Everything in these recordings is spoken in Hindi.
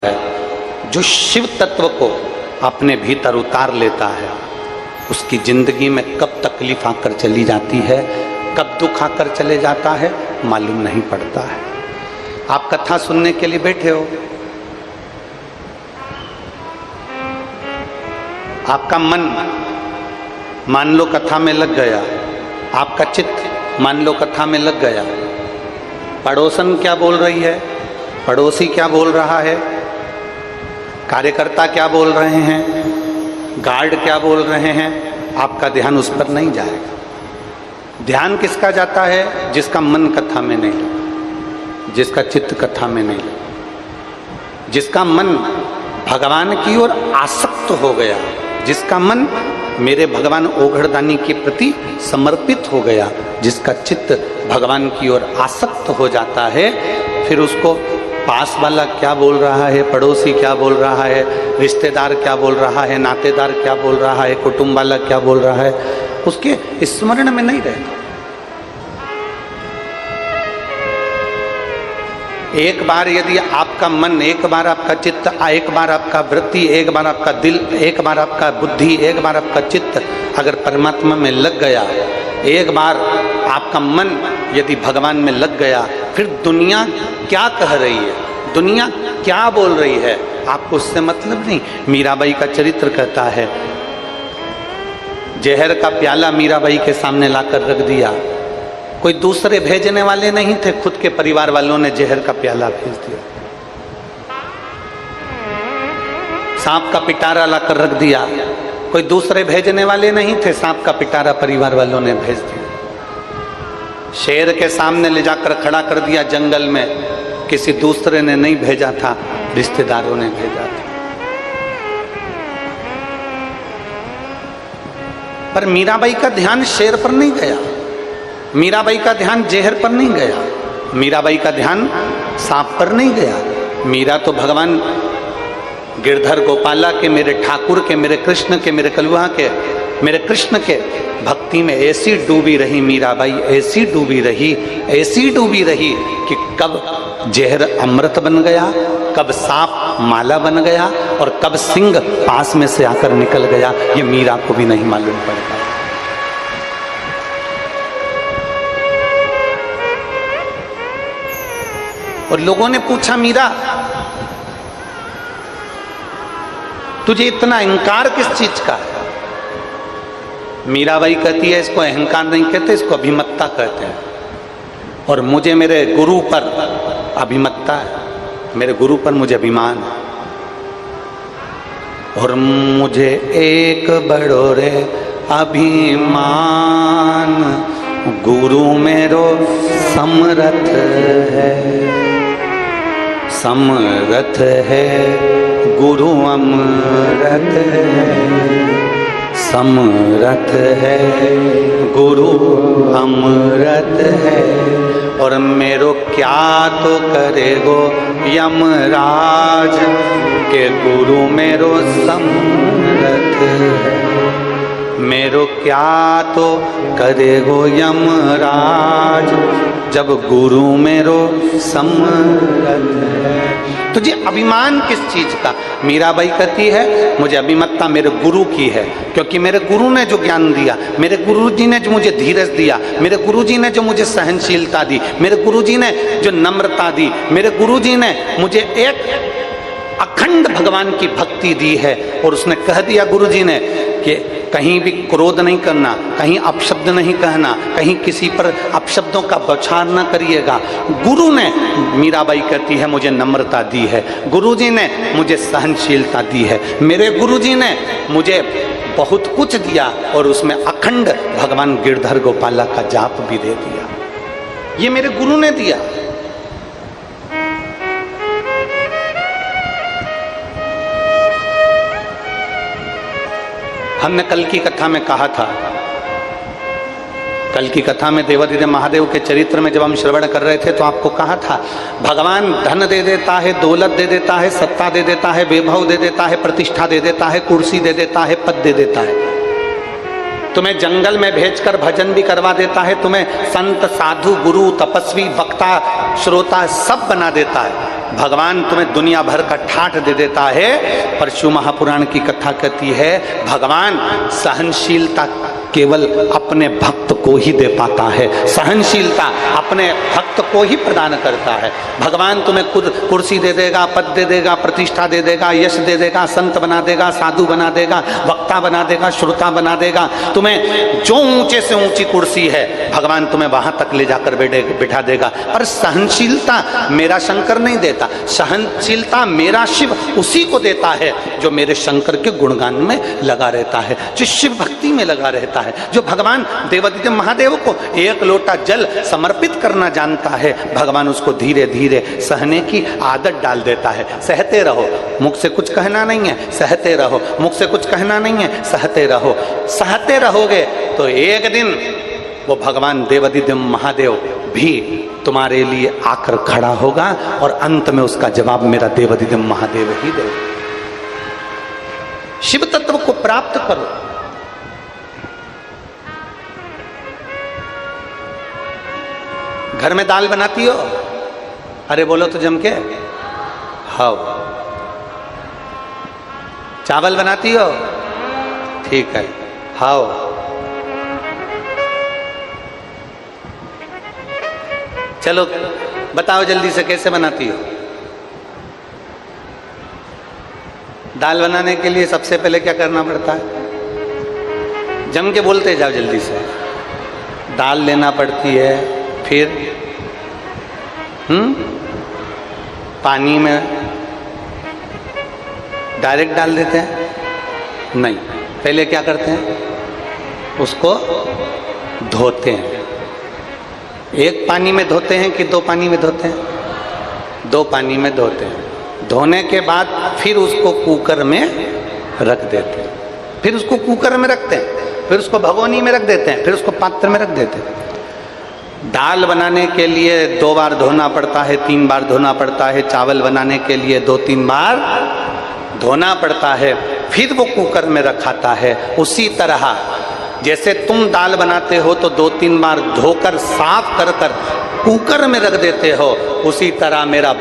है। जो शिव तत्व को अपने भीतर उतार लेता है उसकी जिंदगी में कब तकलीफ आकर चली जाती है, कब दुख आकर चले जाता है मालूम नहीं पड़ता है। आप कथा सुनने के लिए बैठे हो, आपका मन मान लो कथा में लग गया, आपका चित्त मान लो कथा में लग गया। पड़ोसन क्या बोल रही है, पड़ोसी क्या बोल रहा है, कार्यकर्ता क्या बोल रहे हैं, गार्ड क्या बोल रहे हैं, आपका ध्यान उस पर नहीं जाएगा। ध्यान किसका जाता है? जिसका मन कथा में नहीं लगा, जिसका चित्त कथा में नहीं लगा, जिसका मन भगवान की ओर आसक्त हो गया, जिसका मन मेरे भगवान ओघड़दानी के प्रति समर्पित हो गया, जिसका चित्त भगवान की ओर आसक्त हो जाता है, फिर उसको पास वाला क्या बोल रहा है, पड़ोसी क्या बोल रहा है, रिश्तेदार क्या बोल रहा है, नातेदार क्या बोल रहा है, कुटुंब वाला क्या बोल रहा है, उसके स्मरण में नहीं रहता। एक बार यदि आपका मन, एक बार आपका चित्त, एक बार आपका वृत्ति, एक बार आपका दिल, एक बार आपका बुद्धि, एक बार आपका चित्त अगर परमात्मा में लग गया, एक बार आपका मन यदि भगवान में लग गया, फिर दुनिया क्या कह रही है, दुनिया क्या बोल रही है, आपको उससे मतलब नहीं। मीराबाई का चरित्र कहता है, जहर का प्याला मीराबाई के सामने लाकर रख दिया, कोई दूसरे भेजने वाले नहीं थे, खुद के परिवार वालों ने जहर का प्याला भेज दिया। सांप का पिटारा लाकर रख दिया, कोई दूसरे भेजने वाले नहीं थे, सांप का पिटारा परिवार वालों ने भेज दिया। शेर के सामने ले जाकर खड़ा कर दिया जंगल में, किसी दूसरे ने नहीं भेजा था, रिश्तेदारों ने भेजा था। पर मीराबाई का ध्यान शेर पर नहीं गया, मीराबाई का ध्यान जहर पर नहीं गया, मीराबाई का ध्यान सांप पर नहीं गया। मीरा तो भगवान गिरधर गोपाला के, मेरे ठाकुर के, मेरे कृष्ण के, मेरे कलुआ के, मेरे कृष्ण के भक्ति में ऐसी डूबी रही मीराबाई, ऐसी डूबी रही, ऐसी डूबी रही कि कब जहर अमृत बन गया, कब सांप माला बन गया और कब सिंह पास में से आकर निकल गया, ये मीरा को भी नहीं मालूम पड़ पाया। और लोगों ने पूछा, मीरा तुझे इतना अहंकार किस चीज का है? मीराबाई कहती है, इसको अहंकार नहीं कहते, इसको अभिमत्ता कहते हैं। और मुझे मेरे गुरु पर अभिमत्ता है, मेरे गुरु पर मुझे अभिमान है। और मुझे एक बड़ो रे अभिमान, गुरु मेरो समरथ है, समरथ है, गुरु अमरथ है, समरथ है, गुरु अमरत है। और मेरो क्या तो करेगो यमराज, के गुरु मेरो समरथ है, मेरो क्या तो करेगो यमराज, जब गुरु मेरो समरथ है। तुझे अभिमान किस चीज का? मीराबाई कहती है, मुझे अभिमत्ता मेरे गुरु की है, क्योंकि मेरे गुरु ने जो ज्ञान दिया, मेरे गुरुजी ने जो मुझे धीरज दिया, मेरे गुरुजी ने जो मुझे सहनशीलता दी, मेरे गुरुजी ने जो नम्रता दी, मेरे गुरुजी ने मुझे एक अखंड भगवान की भक्ति दी है। और उसने कह दिया गुरुजी ने कि कहीं भी क्रोध नहीं करना, कहीं अपशब्द नहीं कहना, कहीं किसी पर अपशब्दों का बौछार न करिएगा। गुरु ने, मीराबाई कहती है, मुझे नम्रता दी है, गुरुजी ने मुझे सहनशीलता दी है, मेरे गुरुजी ने मुझे बहुत कुछ दिया और उसमें अखंड भगवान गिरधर गोपाला का जाप भी दे दिया। ये मेरे गुरु ने दिया। हमने कल की कथा में कहा था, कल की कथा में देवादिदेव महादेव के चरित्र में जब हम श्रवण कर रहे थे तो आपको कहा था, भगवान धन दे देता है, दौलत दे देता है, सत्ता दे देता है, वैभव दे देता है, प्रतिष्ठा दे देता है, कुर्सी दे देता है, पद दे देता है, तुम्हें जंगल में भेजकर भजन भी करवा देता है, तुम्हें संत, साधु, गुरु, तपस्वी, वक्ता, श्रोता सब बना देता है। भगवान तुम्हें दुनिया भर का ठाठ दे देता है। पर शिव महापुराण की कथा कहती है भगवान सहनशीलता केवल अपने भक्त को ही दे पाता है, सहनशीलता अपने भक्त को ही प्रदान करता है। भगवान तुम्हें खुद कुर्सी दे देगा, पद दे देगा, प्रतिष्ठा दे देगा, यश दे देगा, संत बना देगा, साधु बना देगा, वक्ता बना देगा, श्रोता बना देगा। तुम्हें जो ऊंचे से ऊंची कुर्सी है भगवान तुम्हें वहां तक ले जाकर बिठा देगा। पर सहनशीलता मेरा शंकर नहीं देता, सहनशीलता मेरा शिव उसी को देता है जो मेरे शंकर के गुणगान में लगा रहता है, जो शिव भक्ति में लगा रहता है, जो भगवान देवादिदेव महादेव को एक लोटा जल समर्पित करना जानता है। भगवान उसको धीरे धीरे सहने की आदत डाल देता है। सहते रहो, मुख से कुछ कहना नहीं है, सहते रहो, मुख से कुछ कहना नहीं है, सहते रहो। सहते रहोगे तो एक दिन वो भगवान देवादिदेव महादेव भी तुम्हारे लिए आकर खड़ा होगा और अंत में उसका जवाब मेरा देवादिदेव महादेव ही देगा। शिव तत्व को प्राप्त करो। घर में दाल बनाती हो? अरे बोलो तो जम के। हाँ। चावल बनाती हो? ठीक है। हाँ। चलो बताओ जल्दी से कैसे बनाती हो? दाल बनाने के लिए सबसे पहले क्या करना पड़ता है? जम के बोलते जाओ जल्दी से। दाल लेना पड़ती है, फिर पानी में डायरेक्ट डाल देते हैं? नहीं, पहले क्या करते हैं? उसको धोते हैं। एक पानी में धोते हैं कि दो पानी में धोते हैं? दो पानी में धोते हैं। धोने के बाद फिर उसको कुकर में रख देते हैं, फिर उसको कुकर में रखते हैं, फिर उसको भगोनी में रख देते हैं, फिर उसको पात्र में रख देते हैं। दाल बनाने के लिए 2 बार धोना पड़ता है, 3 बार धोना पड़ता है। चावल बनाने के लिए 2-3 बार धोना पड़ता है, फिर वो कुकर में रखाता है। उसी तरह जैसे तुम दाल बनाते हो तो 2-3 बार धोकर साफ कर कर कुकर में रख देते हो, उसी तरह मेरा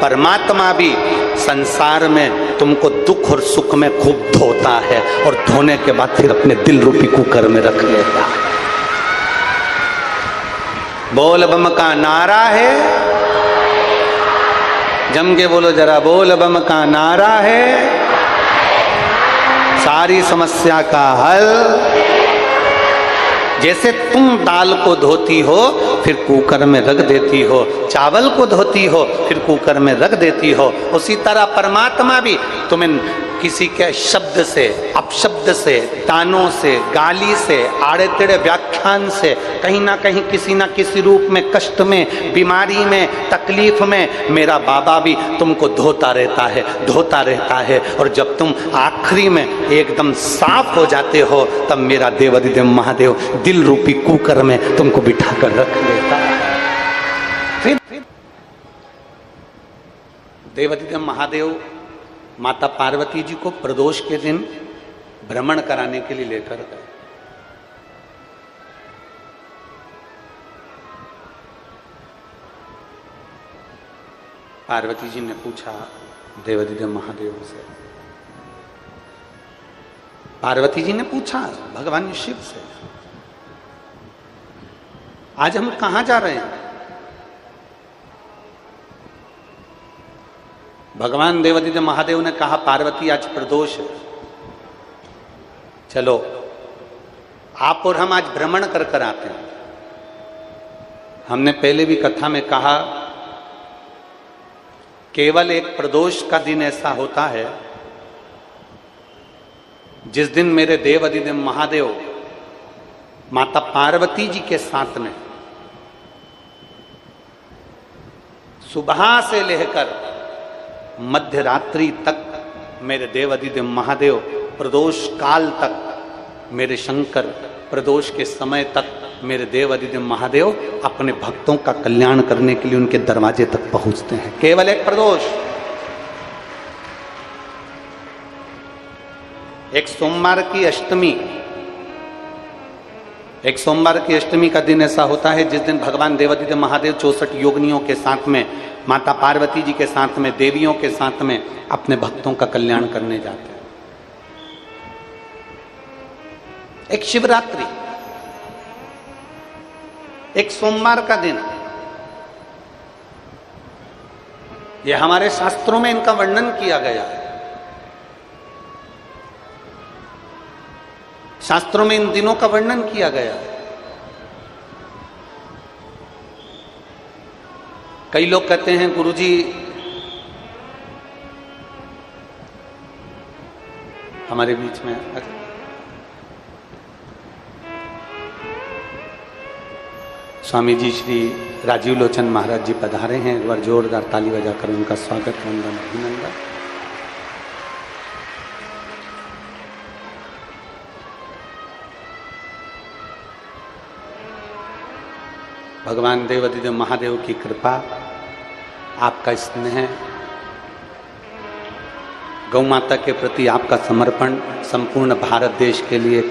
परमात्मा भी संसार में तुमको दुख और सुख में खूब धोता है और धोने के बाद फिर अपने दिल रूपी कुकर में रख लेता है। बोल बम का नारा है, जम के बोलो जरा। बोल बम का नारा है, सारी समस्या का हल। जैसे तुम दाल को धोती हो फिर कुकर में रख देती हो, चावल को धोती हो फिर कुकर में रख देती हो, उसी तरह परमात्मा भी तुम्हें किसी के शब्द से, अपशब्द से, तानों से, गाली से, आड़े टेढ़े व्याख्यान से, कहीं ना कहीं किसी ना किसी रूप में, कष्ट में, बीमारी में, तकलीफ में मेरा बाबा भी तुमको धोता रहता है, धोता रहता है। और जब तुम आखिरी में एकदम साफ हो जाते हो तब मेरा देवादिदेव महादेव दिल रूपी कुकर में तुमको बिठा कर रख लेता है। फिर देवादिदेव महादेव माता पार्वती जी को प्रदोष के दिन भ्रमण कराने के लिए लेकर गए। पार्वती जी ने पूछा देवादिदेव महादेव से, पार्वती जी ने पूछा भगवान शिव से, आज हम कहां जा रहे हैं? भगवान देवादिदेव महादेव ने कहा पार्वती आज प्रदोष है, चलो आप और हम आज भ्रमण कर कर आते हैं। हमने पहले भी कथा में कहा केवल एक प्रदोष का दिन ऐसा होता है जिस दिन मेरे देवादिदेव महादेव माता पार्वती जी के साथ में सुबह से लेकर मध्य रात्रि तक मेरे देवादिदेव महादेव प्रदोष काल तक, मेरे शंकर प्रदोष के समय तक मेरे देवादिदेव महादेव अपने भक्तों का कल्याण करने के लिए उनके दरवाजे तक पहुंचते हैं। केवल एक प्रदोष, एक सोमवार की अष्टमी एक सोमवार की अष्टमी का दिन ऐसा होता है जिस दिन भगवान देवादिदेव महादेव 64 योगिनियों के साथ में, माता पार्वती जी के साथ में, देवियों के साथ में अपने भक्तों का कल्याण करने जाते हैं। एक शिवरात्रि, एक सोमवार का दिन, ये हमारे शास्त्रों में इनका वर्णन किया गया है। शास्त्रों में इन दिनों का वर्णन किया गया है। कई लोग कहते हैं गुरुजी हमारे बीच में स्वामी जी श्री राजीव लोचन महाराज जी पधारे हैं। एक बार जोरदार ताली बजाकर उनका स्वागत, वंदन, अभिनंदन। भगवान देवादिदेव महादेव की कृपा, आपका स्नेह, गौ माता के प्रति आपका समर्पण संपूर्ण भारत देश के लिए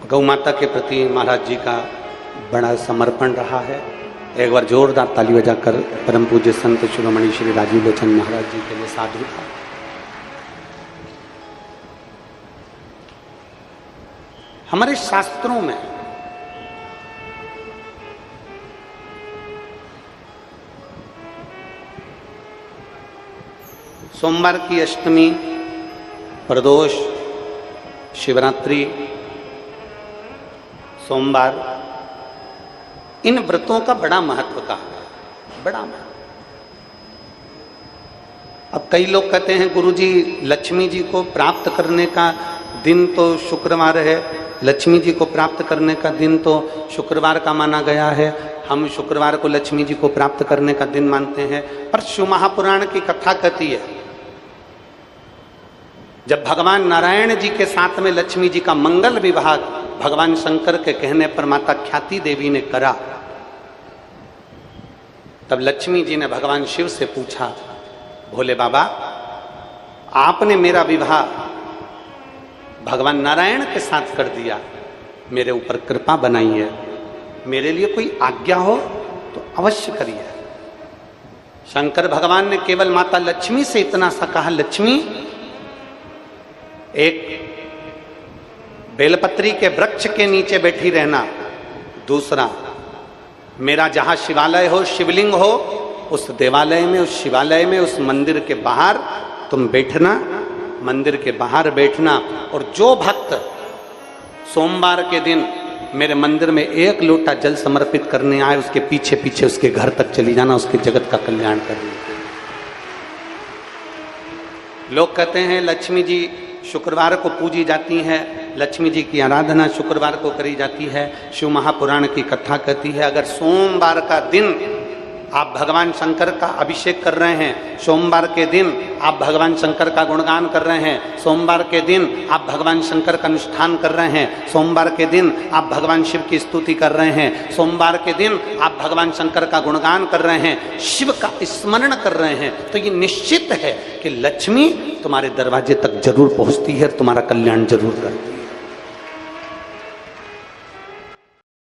गौ माता के प्रति महाराज जी का बड़ा समर्पण रहा है। एक बार जोरदार ताली बजाकर परम पूज्य संत शिरोमणि श्री राजीव लोचन महाराज जी के लिए साधुता। हमारे शास्त्रों में सोमवार की अष्टमी, प्रदोष, शिवरात्रि, सोमवार, इन व्रतों का बड़ा महत्व कहा है, बड़ा महत्व। अब कई लोग कहते हैं गुरुजी लक्ष्मी जी को प्राप्त करने का दिन तो शुक्रवार है, लक्ष्मी जी को प्राप्त करने का दिन तो शुक्रवार का माना गया है, हम शुक्रवार को लक्ष्मी जी को प्राप्त करने का दिन मानते हैं। पर शिव महापुराण की कथा कहती है जब भगवान नारायण जी के साथ में लक्ष्मी जी का मंगल विवाह भगवान शंकर के कहने पर माता ख्याति देवी ने करा, तब लक्ष्मी जी ने भगवान शिव से पूछा, भोले बाबा आपने मेरा विवाह भगवान नारायण के साथ कर दिया, मेरे ऊपर कृपा बनाई है, मेरे लिए कोई आज्ञा हो तो अवश्य करिए। शंकर भगवान ने केवल माता लक्ष्मी से इतना सा कहा, लक्ष्मी एक बेलपत्री के वृक्ष के नीचे बैठी रहना, दूसरा मेरा जहां शिवालय हो, शिवलिंग हो, उस देवालय में, उस शिवालय में, उस मंदिर के बाहर तुम बैठना, मंदिर के बाहर बैठना। और जो भक्त सोमवार के दिन मेरे मंदिर में एक लोटा जल समर्पित करने आए, उसके पीछे पीछे उसके घर तक चली जाना, उसके जगत का कल्याण करने। लोग कहते हैं लक्ष्मी जी शुक्रवार को पूजी जाती है, लक्ष्मी जी की आराधना शुक्रवार को करी जाती है। शिव महापुराण की कथा कहती है अगर सोमवार का दिन आप भगवान शंकर का अभिषेक कर रहे हैं, सोमवार के दिन आप भगवान शंकर का गुणगान कर रहे हैं, सोमवार के दिन आप भगवान शंकर का अनुष्ठान कर रहे हैं, सोमवार के दिन आप भगवान शिव की स्तुति कर रहे हैं, सोमवार के दिन आप भगवान शंकर का गुणगान कर रहे हैं, शिव का स्मरण कर रहे हैं, तो ये निश्चित है कि लक्ष्मी तुम्हारे दरवाजे तक जरूर पहुंचती है, तुम्हारा कल्याण जरूर करती है।